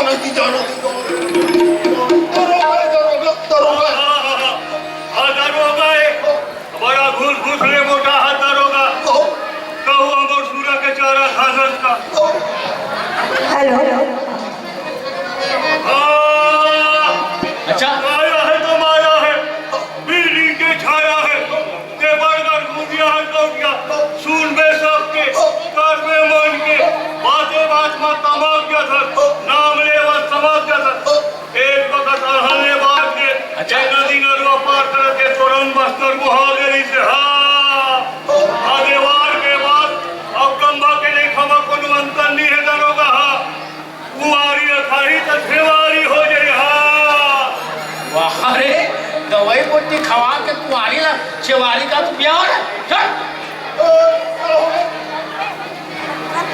जाना की जाना बड़ा घूस घूस ले मोटा हाथ दारोगा कहू अमर सूरा के चारा खासस का हेलो अच्छा माया है तो माया है बीड़ी के छाया है के बरगर घूमिया है कौटिया सुन में सबके कर में मन के बातें बात में तमाम क्या था नाम ले बस समझ क्या था एक वक्त अड़हने बात के अच्छा नदी नलवा पार करके तुरंत बस्तर मुहागरी से हाँ आदेवार के बाद अब गंभा के लेखा में कोई अंतर नहीं है दरोगा हाँ कुआरी अखारी तो ठेवारी हो जाए हाँ वाह रे दवाई पोटी खवा के कुआरी ला शेवारी का तो प्यार है चल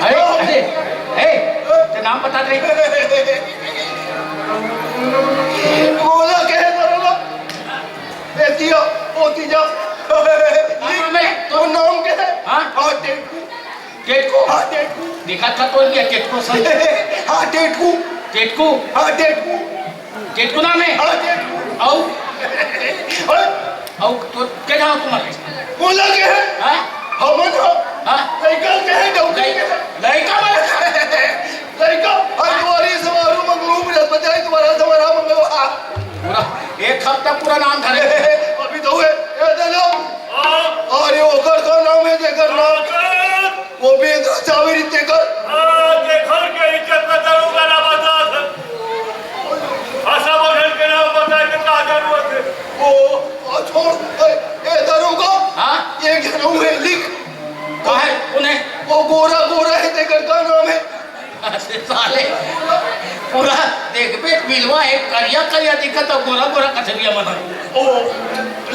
अरे अरे ए ते नाम बता दे बोला के दरोगा एतिया ओती जा तो नाम के है हां हां टेटको हां टेटको देखा था तो लिया टेटको सही हां टेटको टेटको हां टेटको टेटको नाम है हां टेटको औ तो के नाम तुम्हारे बोला के है हां हमन हां लइका के है डौकी के है लइका में लइका हरवारी सवारू मंगलू में बजाई तुम्हारा तुम्हारा मंगलवा पूरा एक हफ्ता पूरा नाम धरे अभी तो है ए दादा अरे ओकर का नाम है जेकर नाम वो भी चावरी तेकर देखर के इज्जत का दरोगा ना बता आशा बदल के नाम बता के का जरूरत है ओ छोड़ ए दरोगा हां ये क्या नाम है लिख का है उन्हें वो गोरा गोरा है तेकर का नाम है ऐसे साले पूरा देख बेट मिलवा एक करिया करिया दिखा तो गोरा गोरा कथरिया बना ओ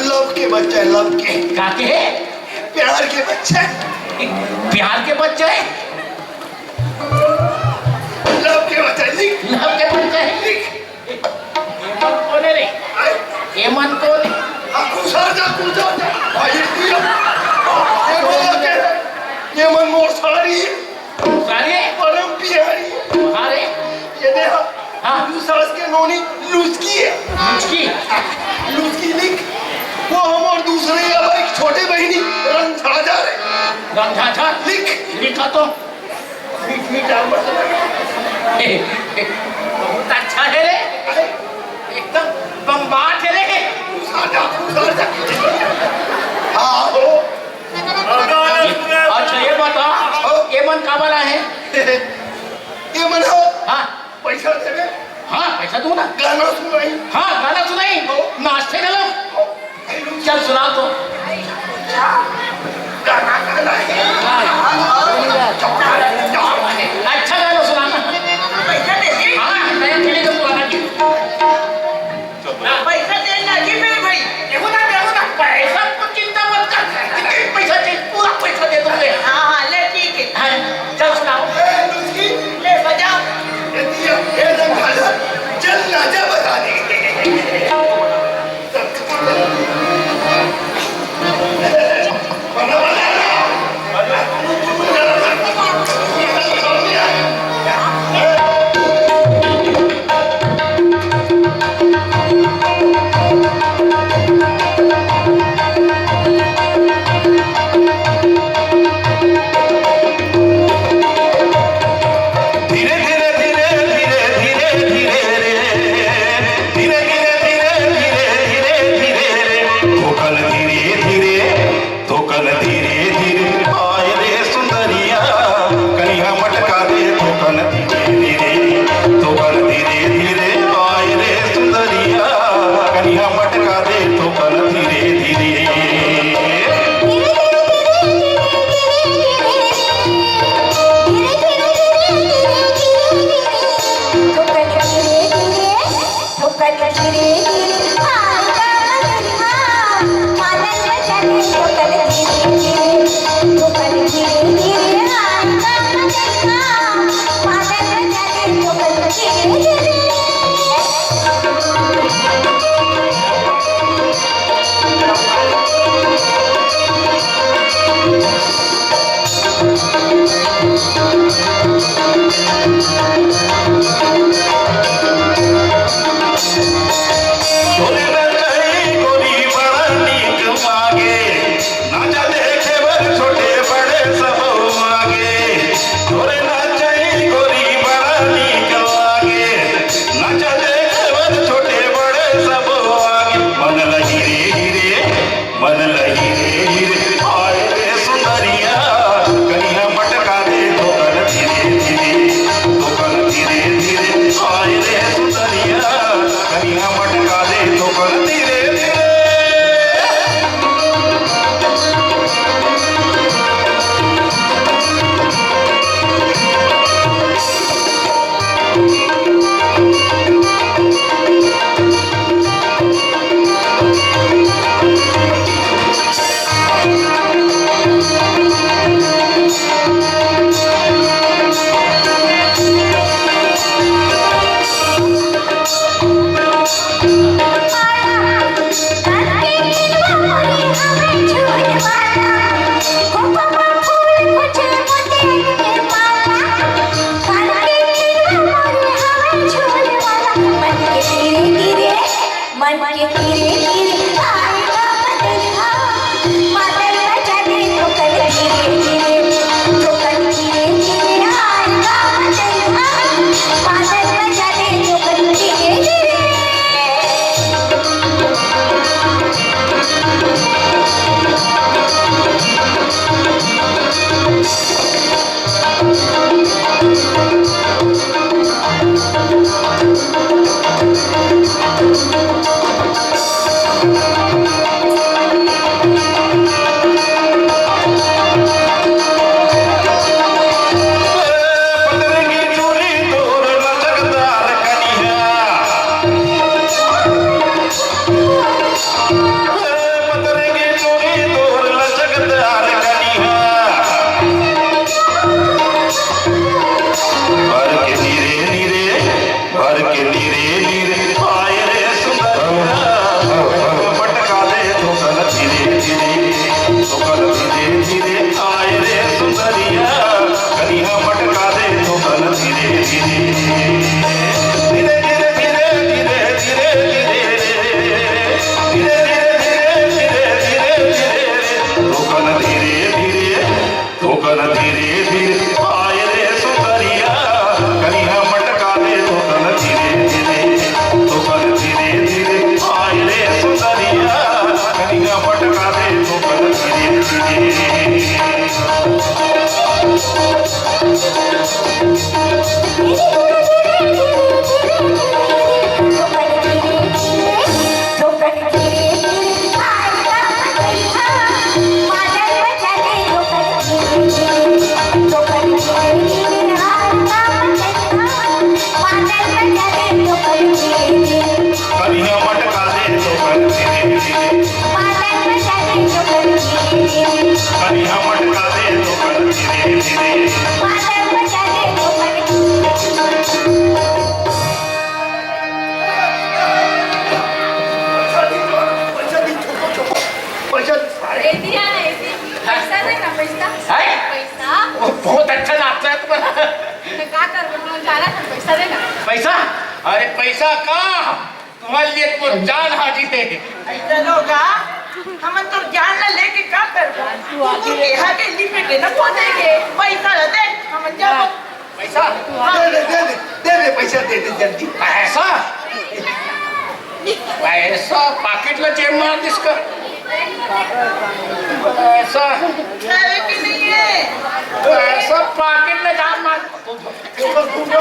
लव के बच्चे लव के का के प्यार के बच्चे प्यार के बच्चे लव के बच्चे लिख लव के बच्चे लिख एमन कोने रे एमन कोने खुशा जा भाई दिया ये बोला के ये मन मोर सारी सारे परम प्यारी अरे ये देखा हाँ सास के नोनी लुचकी है लुचकी लिख वो हम और दूसरे या भाई छोटे बहनी रंझाझा रे रंझाझा लिख लिखा तो मीठ मीठ आंबा बहुत अच्छा है रे एकदम बम्बाट है रे साजा हाँ हो अच्छा ये बता ये मन का वाला है ये मन हो हाँ पैसा देवे हाँ पैसा दूँ ना गाना सुनाई हाँ गाना सुनाई नाचते चलो चल सुना तो गाना गाना है अच्छा गाना सुनाना हाँ नया पीढ़ी का पुराना गीत पैसा देना जी मेरे भाई देखो ना पैसा को चिंता मत कर पैसा चाहिए पूरा पैसा दे दूंगे हाँ हाँ ले ठीक है हाँ चल सुनाओ लुचकी ले बजाओ ये रंझाझा चल राजा बता दे मन लगी रे आए रे सुंदरिया कन्या मटका दे ठोकर धीरे धीरे ठोकर धीरे धीरे आए रे सुंदरिया कन्या मटका दे ठोकर धीरे धीरे मन के धीरे धीरे आएगा बदलना मादल बजा दे तो कर धीरे धीरे तो कर धीरे धीरे आएगा बदलना मादल बजा दे तो कर धीरे धीरे बहुत अच्छा नाचता है तुम्हारा पैसा देना पैसा अरे पैसा का तुम्हारे लिए तो जान हाजिर है ऐसा होगा हम तो जान न लेके क्या करबो तू केहा के लिपे के न पहुंचेगे पैसा दे हम जाओ पैसा दे पैसा दे दे जल्दी पैसा पैसा पाकिटला जेब मार दिसका पैसा है कि नहीं है पैसा पाकिटला जाम मार तो बस तू क्या